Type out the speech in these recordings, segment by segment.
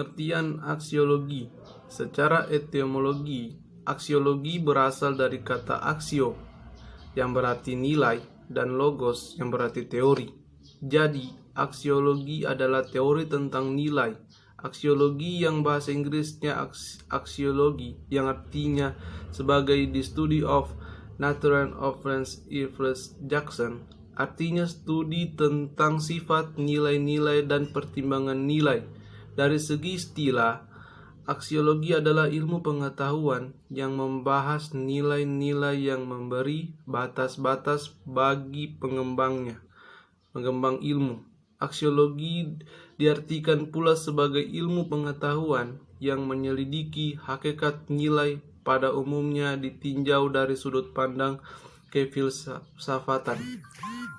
Pengertian aksiologi. Secara etimologi, aksiologi berasal dari kata aksio yang berarti nilai dan logos yang berarti teori. Jadi, aksiologi adalah teori tentang nilai. Aksiologi yang bahasa Inggrisnya aksiologi yang artinya sebagai the study of nature of Franz Jackson, artinya studi tentang sifat, nilai-nilai, dan pertimbangan nilai. Dari segi istilah, aksiologi adalah ilmu pengetahuan yang membahas nilai-nilai yang memberi batas-batas bagi pengembang ilmu. Aksiologi diartikan pula sebagai ilmu pengetahuan yang menyelidiki hakikat nilai, pada umumnya ditinjau dari sudut pandang kefilsafatan.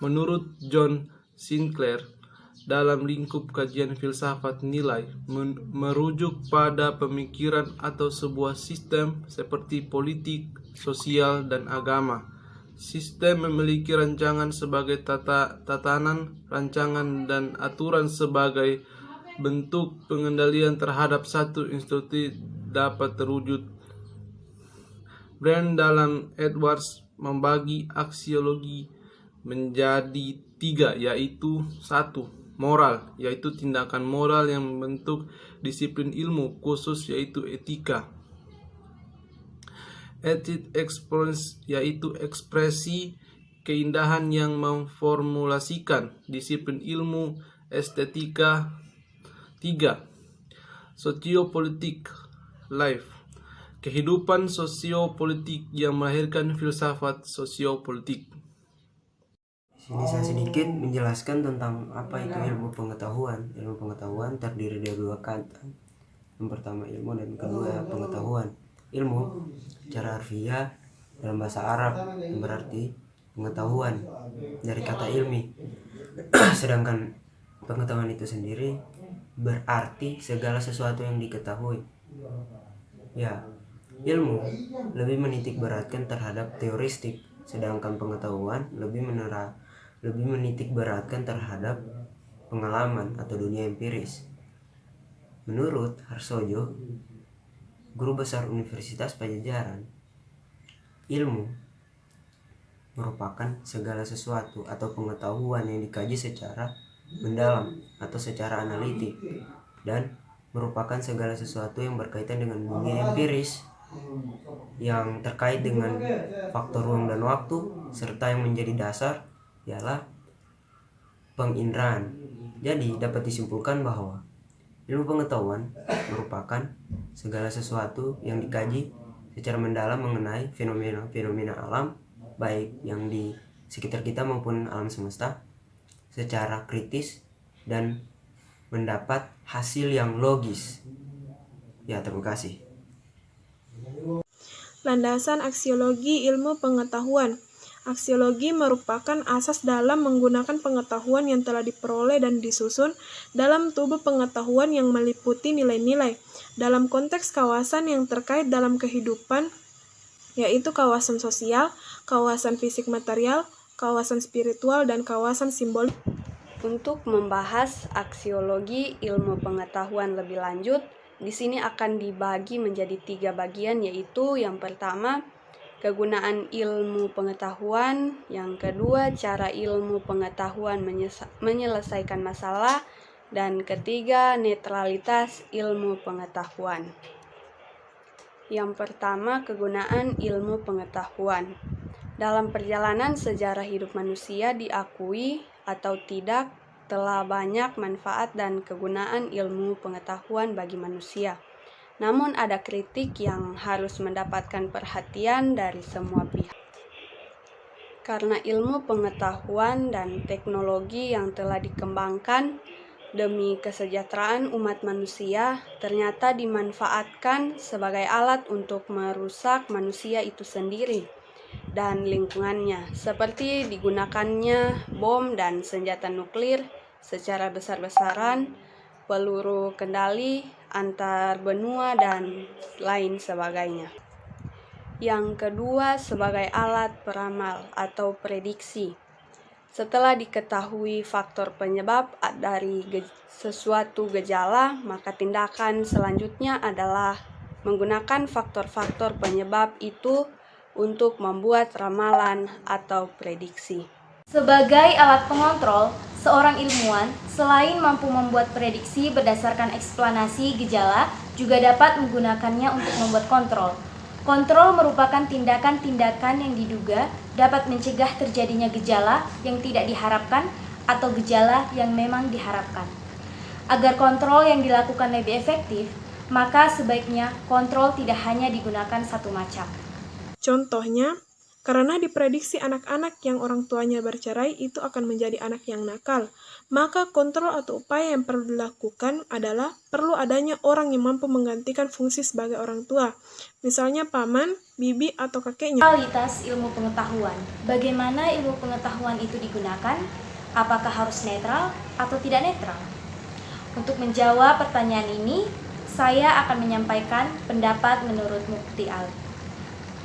Menurut John Sinclair, dalam lingkup kajian filsafat nilai merujuk pada pemikiran atau sebuah sistem seperti politik, sosial, dan agama. Sistem memiliki rancangan sebagai tatanan, rancangan dan aturan sebagai bentuk pengendalian terhadap satu institusi dapat terwujud. Brand Edwards membagi aksiologi menjadi 3, yaitu 1. Moral, yaitu tindakan moral yang membentuk disiplin ilmu khusus, yaitu etika. Ethic experience, yaitu ekspresi keindahan yang memformulasikan disiplin ilmu estetika. 3. Sosiopolitik, life, kehidupan sosiopolitik yang melahirkan filsafat sosiopolitik. Sini saya sedikit menjelaskan tentang apa itu ilmu pengetahuan. Ilmu pengetahuan terdiri dari 2 kata. Yang pertama ilmu dan kedua pengetahuan. Ilmu secara harfiah dalam bahasa Arab berarti pengetahuan dari kata ilmi. Sedangkan pengetahuan itu sendiri berarti segala sesuatu yang diketahui. Ya, ilmu lebih menitik beratkan terhadap teoristik, sedangkan pengetahuan lebih menitik beratkan terhadap pengalaman atau dunia empiris. Menurut Harsojo, guru besar Universitas Pajajaran, ilmu merupakan segala sesuatu atau pengetahuan yang dikaji secara mendalam atau secara analitik, dan merupakan segala sesuatu yang berkaitan dengan dunia empiris yang terkait dengan faktor ruang dan waktu, serta yang menjadi dasar ialah penginderaan. Jadi dapat disimpulkan bahwa ilmu pengetahuan merupakan segala sesuatu yang dikaji secara mendalam mengenai fenomena-fenomena alam, baik yang di sekitar kita maupun alam semesta, secara kritis dan mendapat hasil yang logis. Ya, terima kasih. Landasan aksiologi ilmu pengetahuan. Aksiologi merupakan asas dalam menggunakan pengetahuan yang telah diperoleh dan disusun dalam tubuh pengetahuan yang meliputi nilai-nilai dalam konteks kawasan yang terkait dalam kehidupan, yaitu kawasan sosial, kawasan fisik material, kawasan spiritual, dan kawasan simbolik. Untuk membahas aksiologi ilmu pengetahuan lebih lanjut, di sini akan dibagi menjadi 3 bagian, yaitu yang pertama kegunaan ilmu pengetahuan, yang kedua cara ilmu pengetahuan menyelesaikan masalah, dan ketiga netralitas ilmu pengetahuan. Yang pertama, kegunaan ilmu pengetahuan. Dalam perjalanan sejarah hidup manusia diakui atau tidak telah banyak manfaat dan kegunaan ilmu pengetahuan bagi manusia. Namun ada kritik yang harus mendapatkan perhatian dari semua pihak. Karena ilmu pengetahuan dan teknologi yang telah dikembangkan demi kesejahteraan umat manusia ternyata dimanfaatkan sebagai alat untuk merusak manusia itu sendiri dan lingkungannya, seperti digunakannya bom dan senjata nuklir secara besar-besaran, peluru kendali antar benua, dan lain sebagainya. Yang kedua, sebagai alat peramal atau prediksi. Setelah diketahui faktor penyebab dari sesuatu gejala, maka tindakan selanjutnya adalah menggunakan faktor-faktor penyebab itu untuk membuat ramalan atau prediksi. Sebagai alat pengontrol, seorang ilmuwan selain mampu membuat prediksi berdasarkan eksplanasi gejala, juga dapat menggunakannya untuk membuat kontrol. Kontrol merupakan tindakan-tindakan yang diduga dapat mencegah terjadinya gejala yang tidak diharapkan atau gejala yang memang diharapkan. Agar kontrol yang dilakukan lebih efektif, maka sebaiknya kontrol tidak hanya digunakan satu macam. Contohnya, karena diprediksi anak-anak yang orang tuanya bercerai itu akan menjadi anak yang nakal, maka kontrol atau upaya yang perlu dilakukan adalah perlu adanya orang yang mampu menggantikan fungsi sebagai orang tua, misalnya paman, bibi, atau kakeknya. Kualitas ilmu pengetahuan. Bagaimana ilmu pengetahuan itu digunakan? Apakah harus netral atau tidak netral? Untuk menjawab pertanyaan ini, saya akan menyampaikan pendapat menurut Mukti Ali.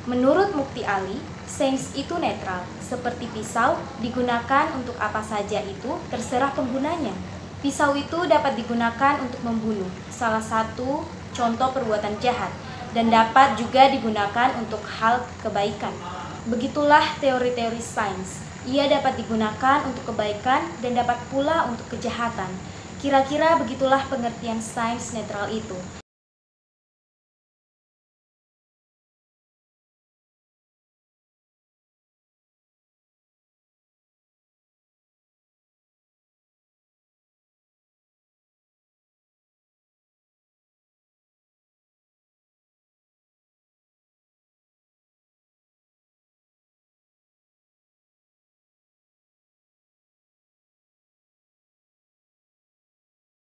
Menurut Mukti Ali, sains itu netral, seperti pisau digunakan untuk apa saja itu terserah penggunanya. Pisau itu dapat digunakan untuk membunuh, salah satu contoh perbuatan jahat, dan dapat juga digunakan untuk hal kebaikan. Begitulah teori-teori sains. Ia dapat digunakan untuk kebaikan dan dapat pula untuk kejahatan. Kira-kira begitulah pengertian sains netral itu.